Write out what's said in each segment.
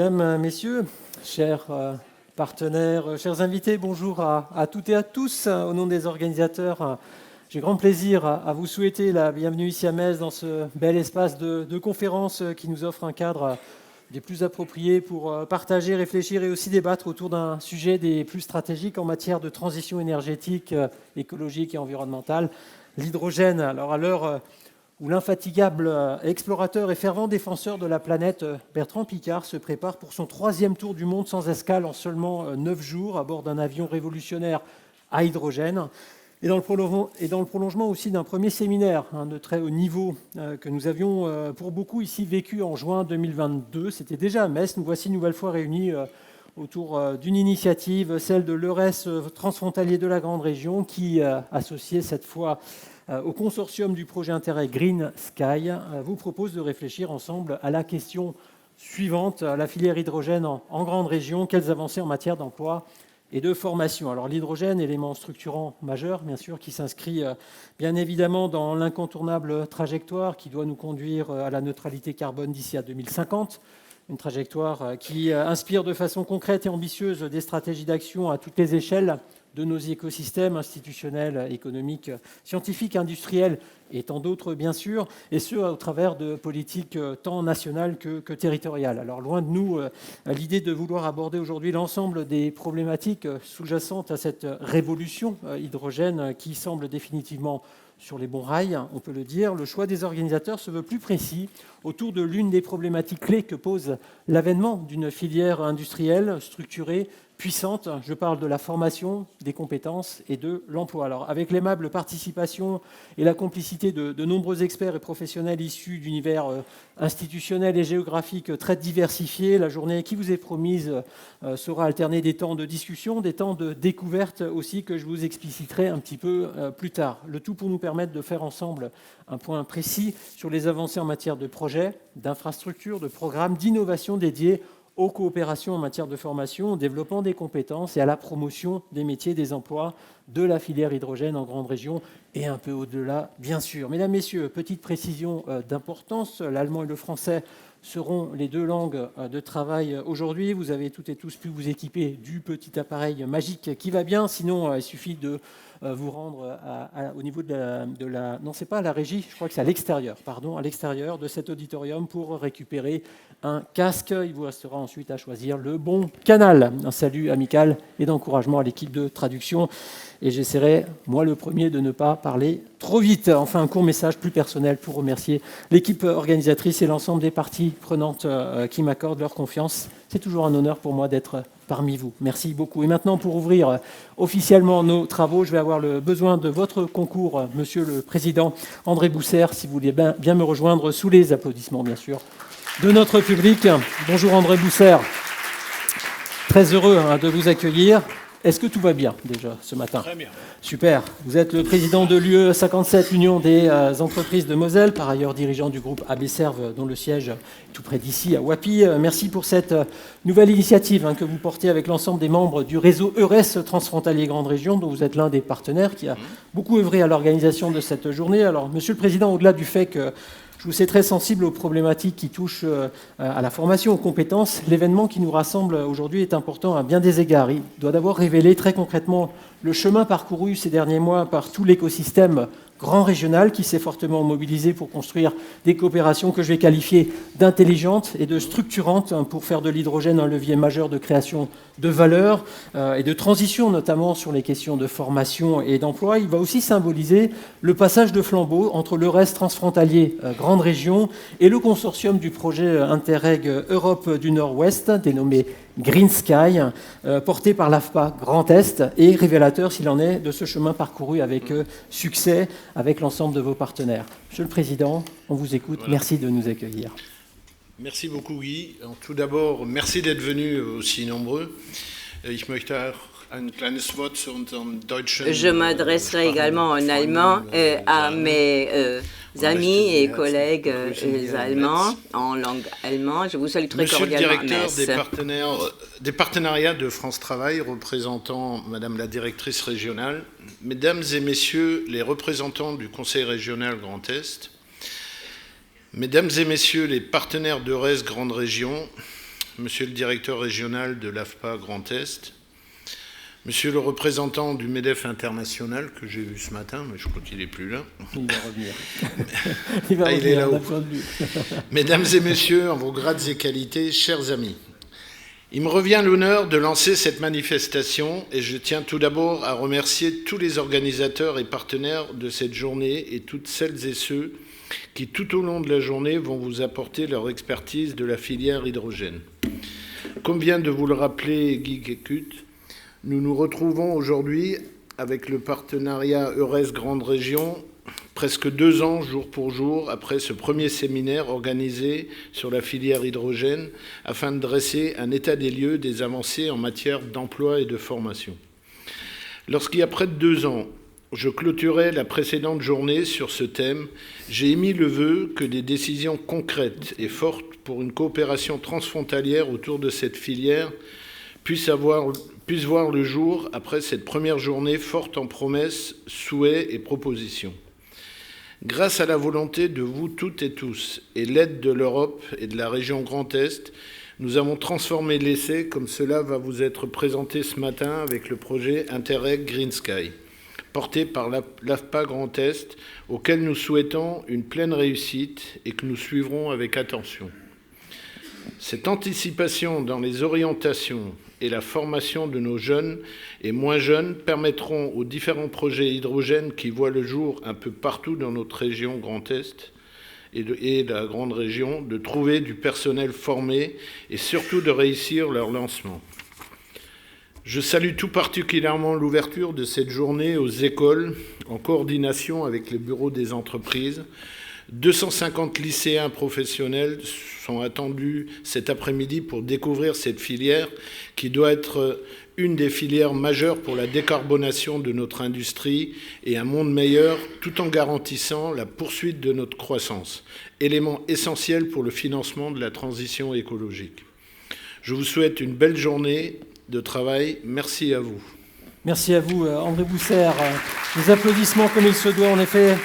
Mesdames, Messieurs, chers partenaires, chers invités, bonjour à toutes et à tous. Au nom des organisateurs, j'ai grand plaisir à vous souhaiter la bienvenue ici à Metz dans ce bel espace de conférence qui nous offre un cadre des plus appropriés pour partager, réfléchir et aussi débattre autour d'un sujet des plus stratégiques en matière de transition énergétique, écologique et environnementale, l'hydrogène. Alors à l'heure où l'infatigable explorateur et fervent défenseur de la planète Bertrand Piccard se prépare pour son 3e tour du monde sans escale en seulement 9 jours à bord d'un avion révolutionnaire à hydrogène. Et dans le prolongement aussi d'un premier séminaire de très haut niveau que nous avions pour beaucoup ici vécu en juin 2022, c'était déjà à Metz, nous voici une nouvelle fois réunis autour d'une initiative, celle de l'EURES transfrontalier de la Grande Région, qui, associé cette fois au consortium du projet Interreg Green Sky, vous propose de réfléchir ensemble à la question suivante, la filière hydrogène en Grande Région, quelles avancées en matière d'emploi et de formation. Alors l'hydrogène, élément structurant majeur, bien sûr, qui s'inscrit bien évidemment dans l'incontournable trajectoire qui doit nous conduire à la neutralité carbone d'ici à 2050, une trajectoire qui inspire de façon concrète et ambitieuse des stratégies d'action à toutes les échelles de nos écosystèmes institutionnels, économiques, scientifiques, industriels et tant d'autres, bien sûr, et ce, au travers de politiques tant nationales que territoriales. Alors, loin de nous, l'idée de vouloir aborder aujourd'hui l'ensemble des problématiques sous-jacentes à cette révolution hydrogène qui semble définitivement sur les bons rails, on peut le dire. Le choix des organisateurs se veut plus précis autour de l'une des problématiques clés que pose l'avènement d'une filière industrielle structurée, puissante. Je parle de la formation, des compétences et de l'emploi. Alors, avec l'aimable participation et la complicité de nombreux experts et professionnels issus d'univers institutionnels et géographiques très diversifiés, la journée qui vous est promise sera alternée des temps de discussion, des temps de découverte aussi que je vous expliciterai un petit peu plus tard. Le tout pour nous permettre de faire ensemble un point précis sur les avancées en matière de projets, d'infrastructures, de programmes, d'innovation dédiés aux coopérations en matière de formation, au développement des compétences et à la promotion des métiers, des emplois de la filière hydrogène en Grande Région et un peu au-delà, bien sûr. Mesdames, Messieurs, petite précision d'importance, l'allemand et le français seront les 2 langues de travail aujourd'hui. Vous avez toutes et tous pu vous équiper du petit appareil magique qui va bien, sinon il suffit de vous rendre au niveau de la... Non, c'est pas à la régie, je crois que c'est à l'extérieur, pardon, à l'extérieur de cet auditorium pour récupérer un casque. Il vous restera ensuite à choisir le bon canal. Un salut amical et d'encouragement à l'équipe de traduction. Et j'essaierai, moi le premier, de ne pas parler trop vite. Enfin, un court message plus personnel pour remercier l'équipe organisatrice et l'ensemble des parties prenantes qui m'accordent leur confiance. C'est toujours un honneur pour moi d'être parmi vous. Merci beaucoup. Et maintenant, pour ouvrir officiellement nos travaux, je vais avoir le besoin de votre concours, Monsieur le Président André Bousser, si vous voulez bien me rejoindre sous les applaudissements, bien sûr, de notre public. Bonjour André Bousser. Très heureux de vous accueillir. Est-ce que tout va bien déjà ce matin ? Très bien. Super. Vous êtes le président de l'UE 57, Union des entreprises de Moselle, par ailleurs dirigeant du groupe AB Serve, dont le siège est tout près d'ici, à Wappy. Merci pour cette nouvelle initiative que vous portez avec l'ensemble des membres du réseau EURES transfrontalier Grande Région, dont vous êtes l'un des partenaires qui a beaucoup œuvré à l'organisation de cette journée. Alors, Monsieur le Président, au-delà du fait que je vous sais très sensible aux problématiques qui touchent à la formation, aux compétences, l'événement qui nous rassemble aujourd'hui est important à bien des égards. Il doit d'abord révéler très concrètement le chemin parcouru ces derniers mois par tout l'écosystème grand régional qui s'est fortement mobilisé pour construire des coopérations que je vais qualifier d'intelligentes et de structurantes pour faire de l'hydrogène un levier majeur de création de valeur et de transition, notamment sur les questions de formation et d'emploi. Il va aussi symboliser le passage de flambeau entre l'EURES transfrontalier Grande Région et le consortium du projet Interreg Europe du Nord-Ouest, dénommé Green Sky, porté par l'AFPA Grand Est et révélateur, s'il en est, de ce chemin parcouru avec succès avec l'ensemble de vos partenaires. Monsieur le Président, on vous écoute. Voilà. Merci de nous accueillir. Merci beaucoup, Guy. Tout d'abord, merci d'être venus aussi nombreux. Ich möchte ein kleines Wort zu unseren deutschen... Je m'adresserai également en allemand à mes amis et collègues allemands, en langue allemande. Je vous salue très cordialement. Monsieur le directeur des partenariats de France Travail, représentant Madame la directrice régionale, Mesdames et Messieurs les représentants du Conseil régional Grand Est, Mesdames et Messieurs les partenaires d'EURES Grande Région, monsieur le directeur régional de l'AFPA Grand Est, monsieur le représentant du MEDEF International, que j'ai vu ce matin, mais je crois qu'il n'est plus là. Il va revenir. Il est là-haut. Mesdames et messieurs, en vos grades et qualités, chers amis, il me revient l'honneur de lancer cette manifestation et je tiens tout d'abord à remercier tous les organisateurs et partenaires de cette journée et toutes celles et ceux qui, tout au long de la journée, vont vous apporter leur expertise de la filière hydrogène. Comme vient de vous le rappeler Guy Kekut, nous nous retrouvons aujourd'hui avec le partenariat EURES Grande Région, presque 2 ans, jour pour jour, après ce premier séminaire organisé sur la filière hydrogène, afin de dresser un état des lieux des avancées en matière d'emploi et de formation. Lorsqu'il y a près de 2 ans, je clôturais la précédente journée sur ce thème, j'ai émis le vœu que des décisions concrètes et fortes pour une coopération transfrontalière autour de cette filière puissent voir le jour après cette première journée forte en promesses, souhaits et propositions. Grâce à la volonté de vous toutes et tous et l'aide de l'Europe et de la région Grand Est, nous avons transformé l'essai comme cela va vous être présenté ce matin avec le projet Interreg Green Sky, porté par l'AFPA Grand Est, auquel nous souhaitons une pleine réussite et que nous suivrons avec attention. Cette anticipation dans les orientations et la formation de nos jeunes et moins jeunes permettront aux différents projets hydrogènes qui voient le jour un peu partout dans notre région Grand Est et la grande région de trouver du personnel formé et surtout de réussir leur lancement. Je salue tout particulièrement l'ouverture de cette journée aux écoles en coordination avec les bureaux des entreprises. 250 lycéens professionnels sont attendus cet après-midi pour découvrir cette filière qui doit être une des filières majeures pour la décarbonation de notre industrie et un monde meilleur tout en garantissant la poursuite de notre croissance, élément essentiel pour le financement de la transition écologique. Je vous souhaite une belle journée de travail. Merci à vous. Merci à vous, André Boussert. Des applaudissements comme il se doit, en effet.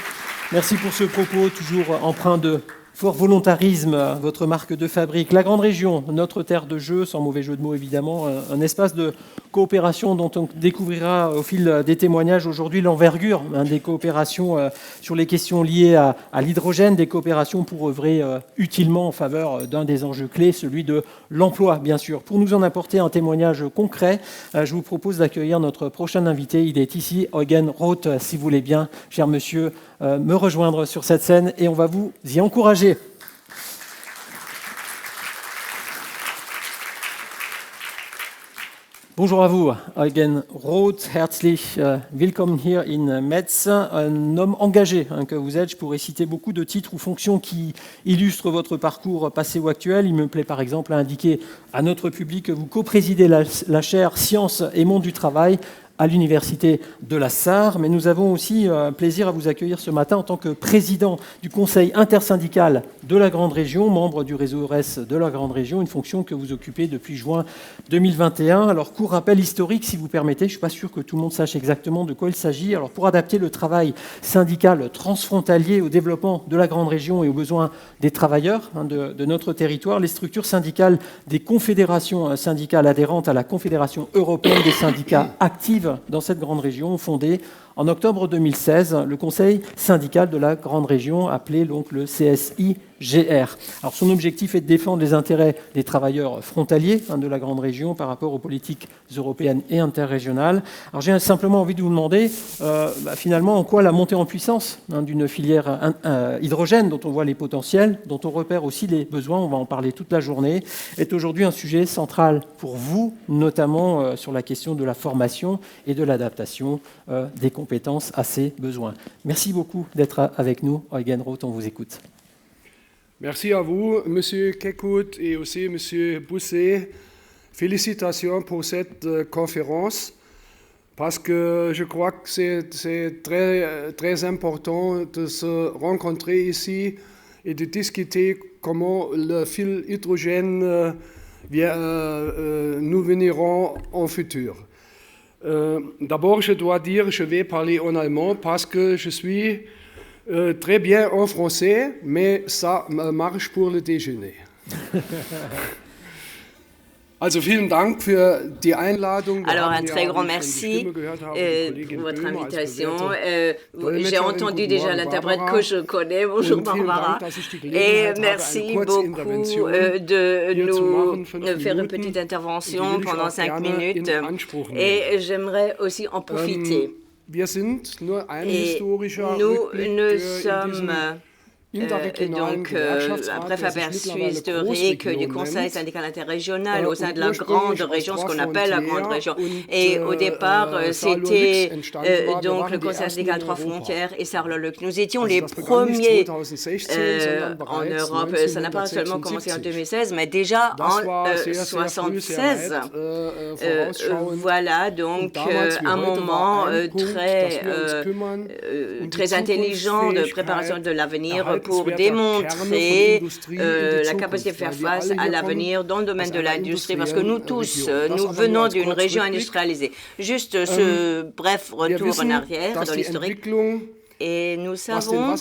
Merci pour ce propos, toujours empreint de fort volontarisme, votre marque de fabrique. La Grande Région, notre terre de jeu, sans mauvais jeu de mots évidemment, un espace de coopération dont on découvrira au fil des témoignages aujourd'hui l'envergure, des coopérations sur les questions liées à l'hydrogène, des coopérations pour œuvrer utilement en faveur d'un des enjeux clés, celui de l'emploi, bien sûr. Pour nous en apporter un témoignage concret, je vous propose d'accueillir notre prochain invité. Il est ici, Eugen Roth, si vous voulez bien, cher monsieur, me rejoindre sur cette scène et on va vous y encourager. Bonjour à vous, Eugen Roth, herzlich willkommen hier in Metz. Un homme engagé que vous êtes, je pourrais citer beaucoup de titres ou fonctions qui illustrent votre parcours passé ou actuel. Il me plaît par exemple à indiquer à notre public que vous coprésidez la chaire Sciences et Monde du Travail à l'Université de la Sarre, mais nous avons aussi plaisir à vous accueillir ce matin en tant que président du Conseil intersyndical de la Grande Région, membre du réseau EURES de la Grande Région, une fonction que vous occupez depuis juin 2021. Alors, court rappel historique, si vous permettez, je ne suis pas sûr que tout le monde sache exactement de quoi il s'agit. Alors, pour adapter le travail syndical transfrontalier au développement de la Grande Région et aux besoins des travailleurs de notre territoire, les structures syndicales des confédérations syndicales adhérentes à la Confédération européenne des syndicats actifs dans cette grande région, fondée en octobre 2016, le Conseil syndical de la Grande Région, appelé donc le CSIGR. Alors, son objectif est de défendre les intérêts des travailleurs frontaliers de la Grande Région par rapport aux politiques européennes et interrégionales. Alors, j'ai simplement envie de vous demander, finalement, en quoi la montée en puissance d'une filière hydrogène, dont on voit les potentiels, dont on repère aussi les besoins, on va en parler toute la journée, est aujourd'hui un sujet central pour vous, notamment sur la question de la formation et de l'adaptation des compétences à ces besoins. Merci beaucoup d'être avec nous. Eugen Roth, on vous écoute. Merci à vous, Monsieur Kekut, et aussi Monsieur Bousset. Félicitations pour cette conférence, parce que je crois que c'est très, très important de se rencontrer ici et de discuter comment le fil hydrogène nous venirons en futur. D'abord, je dois dire, je vais parler en allemand parce que je suis très bien en français, mais ça marche pour le déjeuner. Also vielen Dank für die Einladung. Alors un très grand merci pour votre invitation. J'ai entendu déjà l'interprète que je connais. Bonjour Barbara. Et merci beaucoup de nous faire une petite intervention pendant 5 minutes. Et j'aimerais aussi en profiter. Et nous ne sommes donc un bref aperçu historique du Conseil syndical interrégional au sein de la grande région, ce qu'on appelle la grande région. Et au départ, c'était donc le Conseil syndical Trois Frontières et Sarre-le-Leuc. Nous étions les premiers en Europe. Ça n'a pas seulement commencé en 2016, mais déjà en 1976. Voilà donc un moment très intelligent de préparation de l'avenir pour démontrer la capacité de faire face à l'avenir dans le domaine de l'industrie, parce que nous tous, nous venons d'une région industrialisée. Juste ce bref retour en arrière dans l'historique. Et nous savons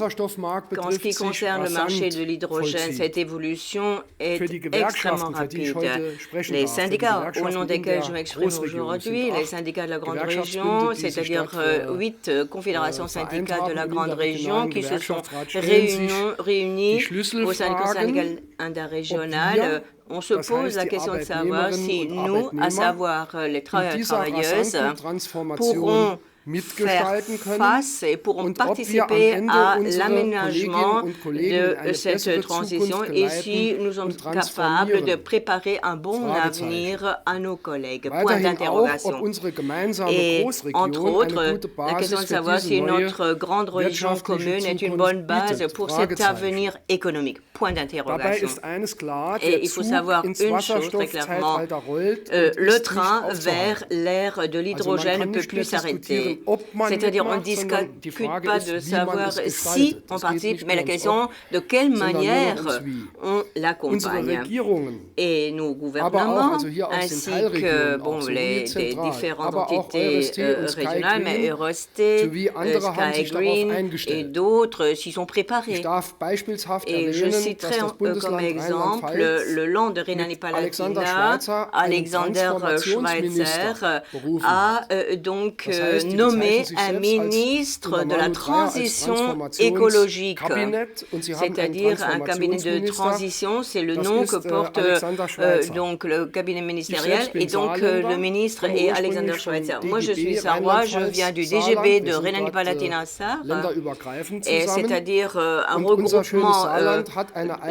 qu'en ce qui concerne le marché de l'hydrogène, cette évolution est extrêmement rapide. Les syndicats au nom desquels je m'exprime aujourd'hui, les syndicats de la grande région, c'est-à-dire 8 confédérations syndicales de la grande région qui se sont réunis au sein du Conseil syndical interrégional, on se pose la question de savoir si nous, à savoir les travailleurs et travailleuses, pourrons faire face et pourront participer à l'aménagement de cette transition et si nous sommes capables de préparer un bon avenir à nos collègues. Point d'interrogation. Et entre autres, la question de savoir si notre grande région commune est une bonne base pour cet avenir économique. Point d'interrogation. Et il faut savoir une chose très clairement, le train vers l'ère de l'hydrogène ne peut plus s'arrêter. C'est-à-dire, on ne discute pas de savoir si on participe, mais la question de quelle manière on l'accompagne. Et nos gouvernements, ainsi que les différentes entités régionales, mais Eurostate, Sky Green et d'autres s'y sont préparés. Et je citerai comme exemple le land de Rhénanie-Palatinat, Alexander Schweitzer a donc nommé un ministre de la transition écologique, c'est-à-dire un cabinet de transition, c'est le nom que porte donc le cabinet ministériel, et donc le ministre est Alexander Schweitzer. Moi, je suis sarrois, je viens du DGB de Rhénanie-Palatinat-Sarre, c'est-à-dire un regroupement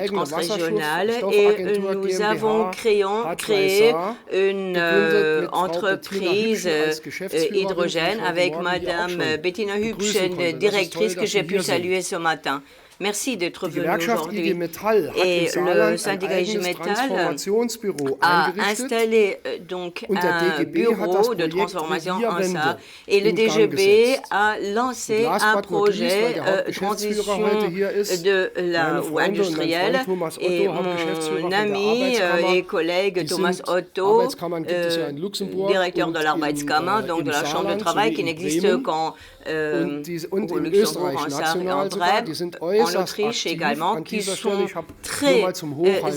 transrégional, et nous avons créé une entreprise hydrogène avec Madame Bettina Hübsch, directrice, que j'ai pu saluer ce matin. Merci d'être venu aujourd'hui. Et le syndicat IG Metall a installé donc un bureau de transformation en ça. Et le DGB a lancé un projet transition industrielle. Et mon ami et collègue Thomas Otto, directeur de l'Arbeitskammer, donc de la Chambre de travail qui n'existe qu'en au Luxembourg, en Sarre et en Drèbe, en Autriche également, qui sont très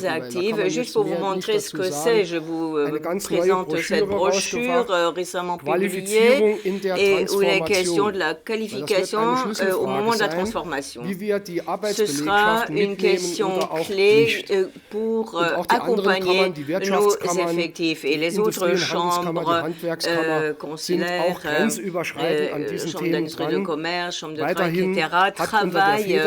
actives. Juste pour vous montrer ce que c'est, je vous présente cette brochure récemment publiée et où il est question de la qualification au moment de la transformation. Ce sera une question clé pour accompagner nos effectifs et les autres chambres consulaires, chambres d'industrie de commerce, chambres de travail, etc., travaillent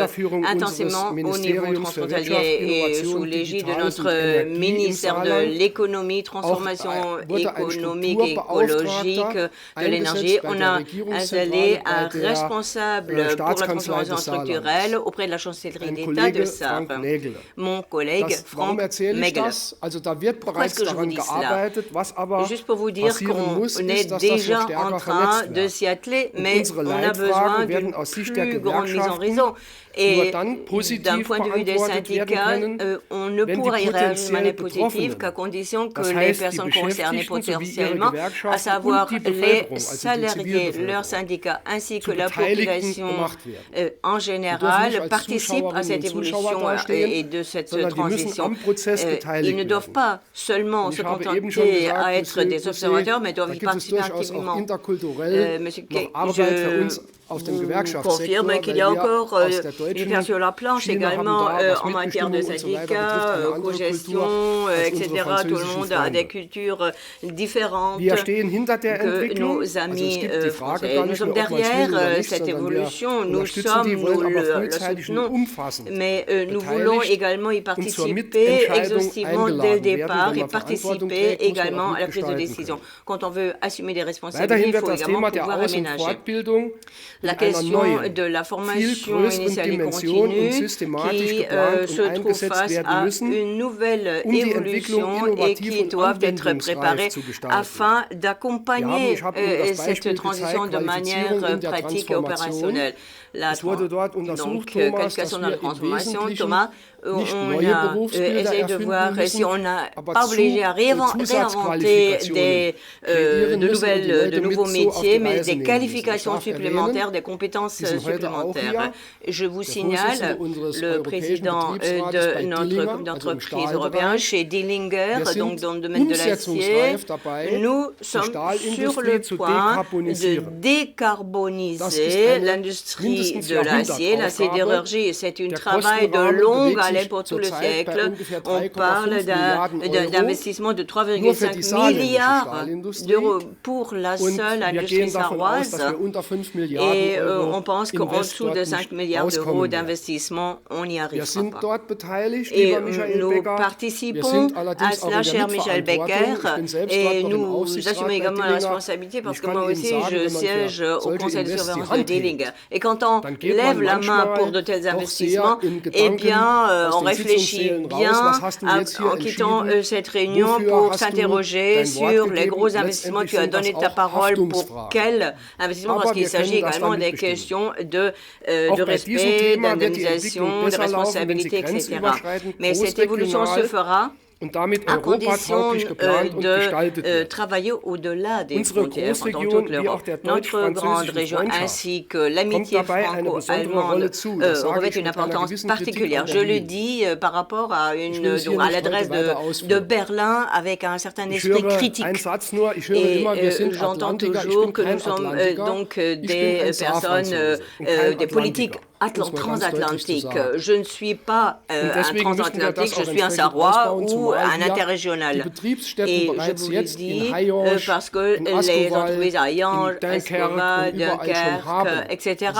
intensément au niveau transfrontalier et sous l'égide de notre ministère de l'économie, transformation économique et écologique de l'énergie. On a installé un responsable pour la transformation structurelle auprès de la chancellerie d'État de Sarre, mon collègue Frank Megler. Pourquoi est-ce que je vous dis cela? Juste pour vous dire qu'on est déjà en train de s'y atteler, mais on a besoin d'une plus grande mise en réseau. Et Et d'un point de vue des syndicats, on ne pourra y réagir de manière positive qu'à condition que les personnes concernées potentiellement, à savoir les salariés, leurs syndicats, ainsi que la population en général, participent à cette évolution et de cette transition. Ils ne doivent pas seulement se contenter à être des observateurs, mais doivent y participer activement. Monsieur Kay, je confirme qu'il y a encore du pain sur la planche également en matière de syndicats, cogestion, etc. Tout le monde a des cultures différentes que nos amis français. Nous sommes derrière cette évolution, nous le soutenons, mais nous voulons également y participer exhaustivement dès le départ et participer également à la prise de décision. Quand on veut assumer des responsabilités, il faut également pouvoir aménager. La question de la formation initiale et continue qui se trouve face à une nouvelle évolution et qui doivent être préparées afin d'accompagner cette transition de manière pratique et opérationnelle. Donc, qualification de la transformation, Thomas, on a essayé de voir si on n'a pas obligé à réinventer de nouveaux métiers, mais des qualifications supplémentaires, des compétences supplémentaires. Je vous signale, le président de notre groupe d'entreprise européen chez Dillinger, donc dans le domaine de l'acier, nous sommes sur le point de décarboniser l'industrie de l'acier. La sidérurgie, c'est un travail de longue haleine pour tout le siècle. On parle d'investissement de 3,5 milliards d'euros pour la seule industrie sarroise. Et on pense qu'en dessous de 5 milliards d'euros d'investissement, on n'y arrivera pas. Et nous participons à cela, cher Michel Becker, et nous assumons également la responsabilité parce que moi aussi, je siège au conseil de surveillance de Dillinger. Et quand on lève la main pour de tels investissements, eh bien, on réfléchit bien en quittant cette réunion pour s'interroger sur les gros investissements. Tu as donné ta parole pour quel investissement, parce qu'il s'agit également des questions de respect, d'indemnisation, de responsabilité, etc. Mais cette évolution se fera à condition de travailler au-delà des frontières dans toute l'Europe. Notre grande région ainsi que l'amitié franco-allemande revêtent une importance particulière. Je le dis par rapport à l'adresse de Berlin avec un certain esprit critique. Et j'entends toujours que nous sommes donc des personnes, des politiques transatlantique. Je ne suis pas un transatlantique, je suis un Sarrois ou un interrégional. Et je vous le dis parce que les entreprises à Yange, Escova, Dunkerque, etc.,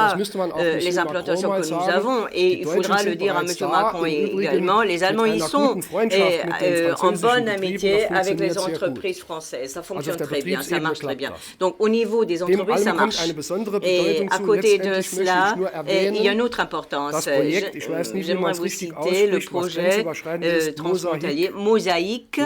les implantations que nous avons, et il faudra le dire à M. Macron également, les Allemands y sont en bonne amitié avec les entreprises françaises. Ça fonctionne très bien, ça marche très bien. Donc au niveau des entreprises, ça marche. Et à côté de cela, il y a une autre importance. J'aimerais vous citer le projet transfrontalier Mosaïque.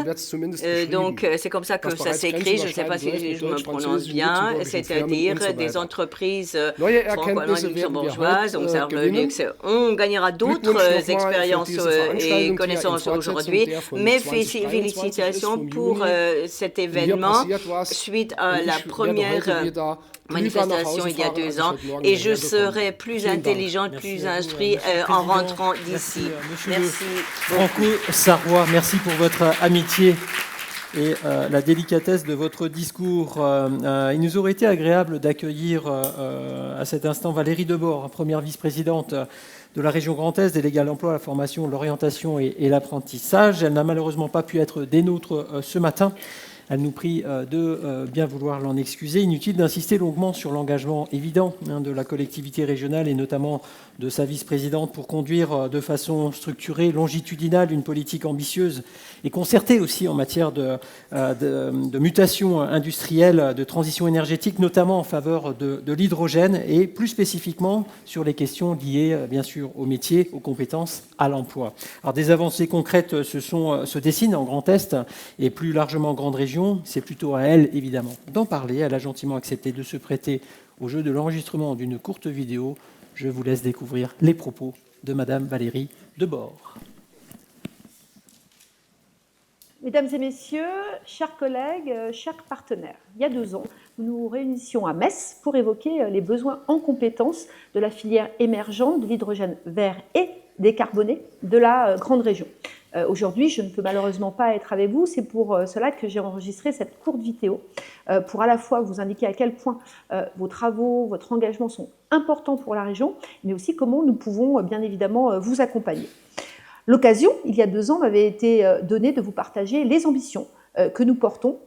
Donc, c'est comme ça que ça s'écrit. Je ne sais pas si je me prononce bien. C'est-à-dire des entreprises franco-allemandes luxembourgeoises. Donc, ça le luxe. On gagnera d'autres expériences et connaissances aujourd'hui. Mais félicitations pour cet événement suite à la première manifestation il y a 2 ans, et je serai plus intelligente, plus instruite en rentrant d'ici. Merci. Franco-Sarrois, merci pour votre amitié et la délicatesse de votre discours. Il nous aurait été agréable d'accueillir à cet instant Valérie Debord, première vice-présidente de la région Grand Est, déléguée à l'emploi, la formation, l'orientation et l'apprentissage. Elle n'a malheureusement pas pu être des nôtres ce matin. Elle nous prie de bien vouloir l'en excuser. Inutile d'insister longuement sur l'engagement évident de la collectivité régionale et notamment de sa vice-présidente pour conduire de façon structurée, longitudinale, une politique ambitieuse et concertée aussi en matière de mutation industrielle, de transition énergétique, notamment en faveur de l'hydrogène et plus spécifiquement sur les questions liées bien sûr au métier, aux compétences, à l'emploi. Alors des avancées concrètes se dessinent en Grand Est et plus largement en grande région. C'est plutôt à elle, évidemment, d'en parler. Elle a gentiment accepté de se prêter au jeu de l'enregistrement d'une courte vidéo. Je vous laisse découvrir les propos de Madame Valérie Debord. Mesdames et messieurs, chers collègues, chers partenaires, il y a 2 ans, nous nous réunissions à Metz pour évoquer les besoins en compétences de la filière émergente de l'hydrogène vert et décarboné de la grande région. Aujourd'hui, je ne peux malheureusement pas être avec vous, c'est pour cela que j'ai enregistré cette courte vidéo pour à la fois vous indiquer à quel point vos travaux, votre engagement sont importants pour la région, mais aussi comment nous pouvons bien évidemment vous accompagner. L'occasion, il y a 2 ans, m'avait été donnée de vous partager les ambitions que nous portons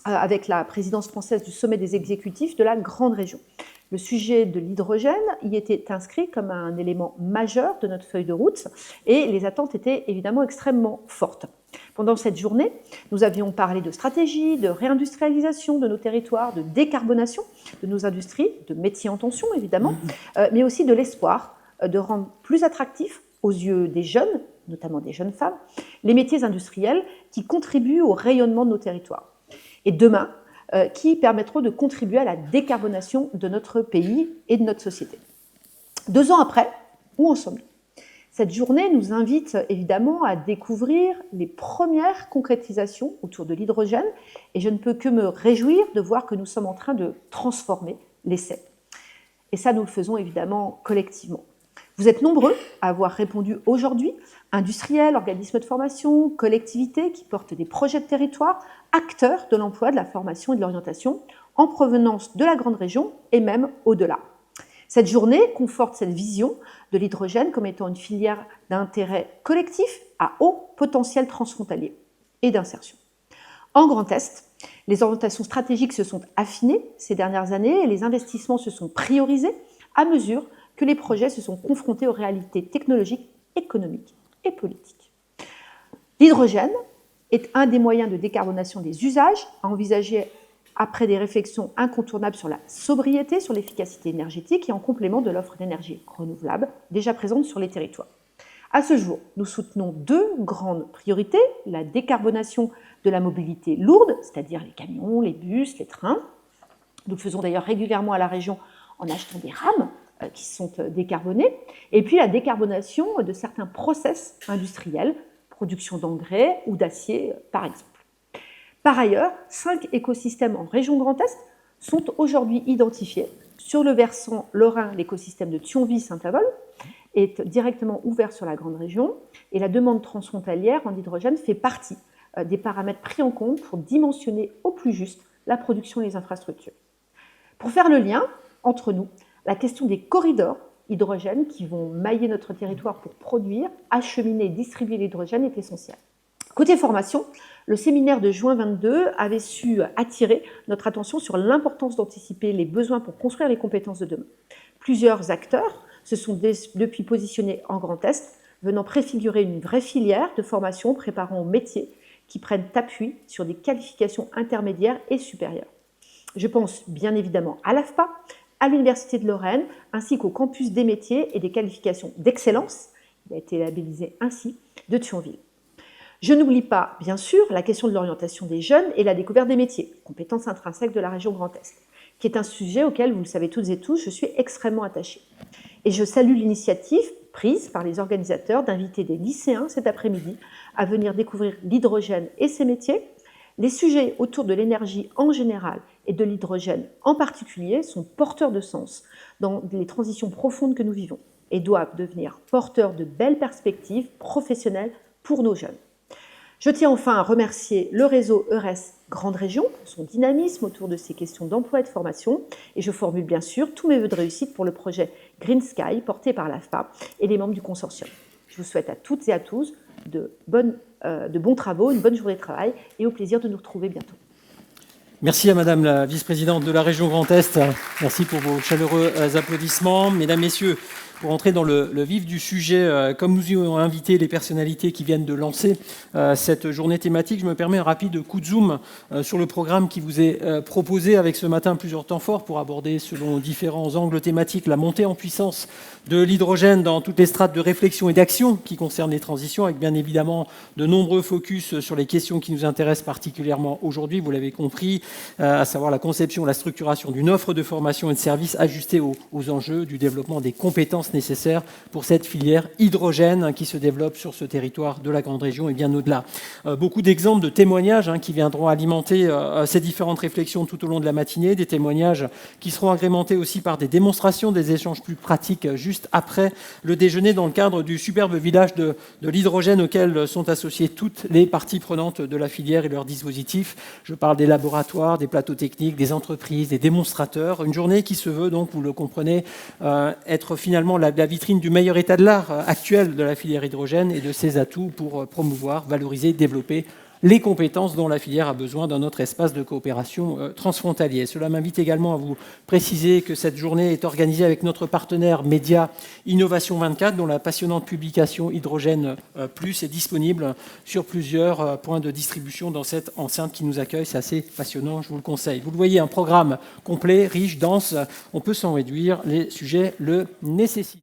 avec la présidence française du sommet des exécutifs de la grande région. Le sujet de l'hydrogène y était inscrit comme un élément majeur de notre feuille de route et les attentes étaient évidemment extrêmement fortes. Pendant cette journée, nous avions parlé de stratégie, de réindustrialisation de nos territoires, de décarbonation de nos industries, de métiers en tension évidemment, mais aussi de l'espoir de rendre plus attractifs aux yeux des jeunes, notamment des jeunes femmes, les métiers industriels qui contribuent au rayonnement de nos territoires. Et demain, qui permettront de contribuer à la décarbonation de notre pays et de notre société. 2 ans après, où en sommes-nous ? Cette journée nous invite évidemment à découvrir les premières concrétisations autour de l'hydrogène et je ne peux que me réjouir de voir que nous sommes en train de transformer l'essai. Et ça, nous le faisons évidemment collectivement. Vous êtes nombreux à avoir répondu aujourd'hui, industriels, organismes de formation, collectivités qui portent des projets de territoire, acteurs de l'emploi, de la formation et de l'orientation en provenance de la grande région et même au-delà. Cette journée conforte cette vision de l'hydrogène comme étant une filière d'intérêt collectif à haut potentiel transfrontalier et d'insertion. En Grand Est, les orientations stratégiques se sont affinées ces dernières années et les investissements se sont priorisés à mesure que les projets se sont confrontés aux réalités technologiques, économiques et politiques. L'hydrogène est un des moyens de décarbonation des usages à envisager après des réflexions incontournables sur la sobriété, sur l'efficacité énergétique et en complément de l'offre d'énergie renouvelable déjà présente sur les territoires. À ce jour, nous soutenons 2 grandes priorités, la décarbonation de la mobilité lourde, c'est-à-dire les camions, les bus, les trains. Nous le faisons d'ailleurs régulièrement à la région en achetant des rames qui sont décarbonés, et puis la décarbonation de certains process industriels, production d'engrais ou d'acier par exemple. Par ailleurs, 5 écosystèmes en région Grand Est sont aujourd'hui identifiés. Sur le versant lorrain, l'écosystème de Thionville-Saint-Avold est directement ouvert sur la grande région et la demande transfrontalière en hydrogène fait partie des paramètres pris en compte pour dimensionner au plus juste la production et les infrastructures. Pour faire le lien entre nous, la question des corridors hydrogène qui vont mailler notre territoire pour produire, acheminer et distribuer l'hydrogène est essentielle. Côté formation, le séminaire de juin 22 avait su attirer notre attention sur l'importance d'anticiper les besoins pour construire les compétences de demain. Plusieurs acteurs se sont depuis positionnés en Grand Est, venant préfigurer une vraie filière de formation préparant aux métiers qui prennent appui sur des qualifications intermédiaires et supérieures. Je pense bien évidemment à l'AFPA, à l'Université de Lorraine, ainsi qu'au campus des métiers et des qualifications d'excellence, il a été labellisé ainsi, de Thionville. Je n'oublie pas, bien sûr, la question de l'orientation des jeunes et la découverte des métiers, compétences intrinsèques de la région Grand Est, qui est un sujet auquel, vous le savez toutes et tous, je suis extrêmement attachée. Et je salue l'initiative prise par les organisateurs d'inviter des lycéens cet après-midi à venir découvrir l'hydrogène et ses métiers. Les sujets autour de l'énergie en général et de l'hydrogène en particulier sont porteurs de sens dans les transitions profondes que nous vivons et doivent devenir porteurs de belles perspectives professionnelles pour nos jeunes. Je tiens enfin à remercier le réseau EURES Grande Région pour son dynamisme autour de ces questions d'emploi et de formation et je formule bien sûr tous mes vœux de réussite pour le projet Green Sky porté par l'AFPA et les membres du consortium. Je vous souhaite à toutes et à tous de bons travaux, une bonne journée de travail et au plaisir de nous retrouver bientôt. Merci à Madame la vice-présidente de la région Grand Est. Merci pour vos chaleureux applaudissements. Mesdames, Messieurs, pour entrer dans le vif du sujet, comme nous y avons invité les personnalités qui viennent de lancer cette journée thématique, je me permets un rapide coup de zoom sur le programme qui vous est proposé avec ce matin plusieurs temps forts pour aborder selon différents angles thématiques la montée en puissance de l'hydrogène dans toutes les strates de réflexion et d'action qui concernent les transitions, avec bien évidemment de nombreux focus sur les questions qui nous intéressent particulièrement aujourd'hui, vous l'avez compris, à savoir la conception, la structuration d'une offre de formation et de services ajustée aux enjeux du développement des compétences compétences nécessaires pour cette filière hydrogène qui se développe sur ce territoire de la grande région et bien au-delà. Beaucoup d'exemples de témoignages qui viendront alimenter ces différentes réflexions tout au long de la matinée, des témoignages qui seront agrémentés aussi par des démonstrations, des échanges plus pratiques juste après le déjeuner dans le cadre du superbe village de l'hydrogène auquel sont associées toutes les parties prenantes de la filière et leurs dispositifs. Je parle des laboratoires, des plateaux techniques, des entreprises, des démonstrateurs. Une journée qui se veut donc, vous le comprenez, être finalement la vitrine du meilleur état de l'art actuel de la filière hydrogène et de ses atouts pour promouvoir, valoriser, développer les compétences dont la filière a besoin dans notre espace de coopération transfrontalier. Cela m'invite également à vous préciser que cette journée est organisée avec notre partenaire média Innovation 24, dont la passionnante publication Hydrogène Plus est disponible sur plusieurs points de distribution dans cette enceinte qui nous accueille. C'est assez passionnant, je vous le conseille. Vous le voyez, un programme complet, riche, dense. On peut s'en réduire, les sujets le nécessitent.